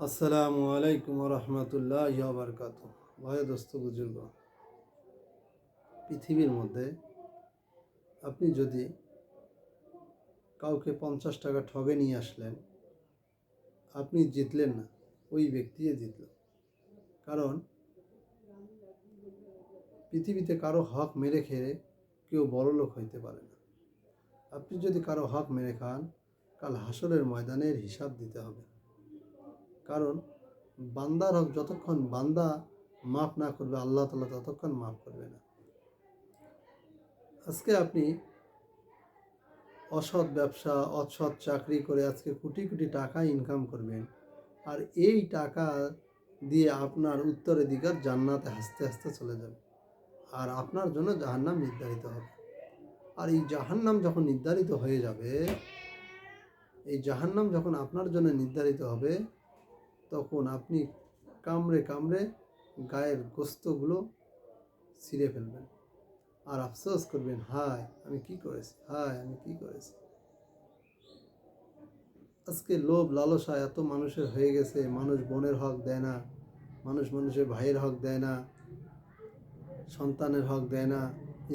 আসসালামু আলাইকুম রহমতুল্লাহি ওয়া বারাকাতুহু। ভাই দোস্ত বুজুর্গ, পৃথিবীর মধ্যে আপনি যদি কাউকে 50 টাকা ঠগে নিয়ে আসলেন, আপনি জিতলেন না, ওই ব্যক্তিই জিতল। কারণ পৃথিবীতে কারো হক মেরে খেয়ে কেউ বড়লোক হইতে পারে না। আপনি যদি কারো হক মেরে খান, কাল হাসরের ময়দানের হিসাব দিতে হবে। কারণ বান্দার হক যতক্ষণ বান্দা মাফ না করবে, আল্লাহ তাআলা ততক্ষণ মাফ করবে না। আজকে আপনি অসৎ ব্যবসা, অসৎ চাকরি করে আজকে কোটি কোটি টাকা ইনকাম করবেন, আর এই টাকা দিয়ে আপনার উত্তরাধিকার জান্নাতে হাসতে হাসতে চলে যাবে, আর আপনার জন্য জাহান্নাম নির্ধারিত হবে। আর এই জাহান্নাম যখন নির্ধারিত হয়ে যাবে, এই জাহান্নাম যখন আপনার জন্য নির্ধারিত হবে, তখন আপনি কামড়ে কামড়ে গায়ের গোস্তগুলো ছিঁড়ে ফেলবেন আর আফসোস করবেন, হায় আমি কি করেছি, হায় আমি কি করেছি। আজকে লোভ লালসা এত মানুষের হয়ে গেছে, মানুষ বোনের হক দেয় না, মানুষ মানুষের ভাইয়ের হক দেয় না, সন্তানের হক দেয় না,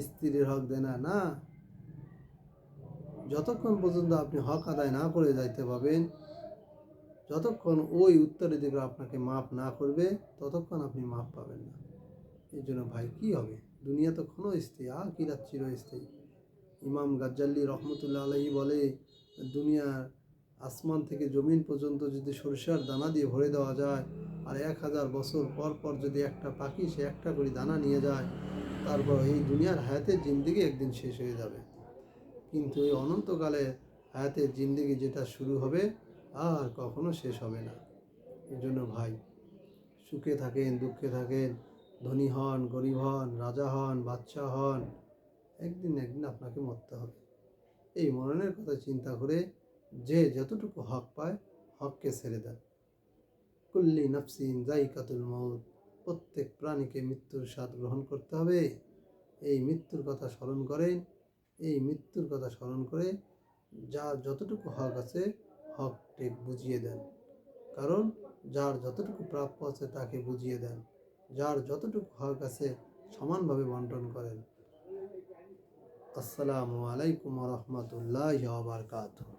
স্ত্রীর হক দেয় না। না, যতক্ষণ পর্যন্ত আপনি হক আদায় না করে যাইতে পারবেন, যতক্ষণ ওই উত্তরাধিকার আপনাকে মাফ না করবে, ততক্ষণ আপনি মাফ পাবেন না। এই জন্য ভাই, কি হবে? দুনিয়া তো ক্ষণস্থায়ী, আখিরাত চিরস্থায়ী। ইমাম গাজ্জালি রহমতুল্লাহ আলাইহি বলে, দুনিয়ার আসমান থেকে জমিন পর্যন্ত যদি সরিষার দানা দিয়ে ভরে দেওয়া যায়, আর 1000 বছর পর পর যদি একটা পাখি সে একটা করে দানা নিয়ে যায়, তারপর এই দুনিয়ার হায়াতের জিন্দেগি একদিন শেষ হয়ে যাবে। কিন্তু এই অনন্তকালে হায়াতের জিন্দেগি যেটা শুরু হবে, আর কখনো শেষ হবে না। এই জন্য ভাই, সুখে থাকেন, দুঃখে থাকেন, ধনী হন, গরিব হন, রাজা হন, বাদশা হন, একদিন একদিন আপনাকে মরতে হবে। এই মরণের কথা চিন্তা করে যে যতটুকু হক পায়, হককে ছেড়ে দেন। কুল্লি নাফসিন যায়িকাতুল মউত, প্রত্যেক প্রাণীকে মৃত্যুর স্বাদ গ্রহণ করতে হবে। এই মৃত্যুর কথা স্মরণ করেন, এই মৃত্যুর কথা স্মরণ করে যার যতটুকু হক আছে হককে বুঝিয়ে দেন। কারণ যার যতটুকু প্রাপ্য আছে তাকে বুঝিয়ে দেন, যার যতটুকু হক আছে সমানভাবে বন্টন করেন। আসসালামু আলাইকুম রহমতুল্লাহি ওয়া বারাকাতুহু।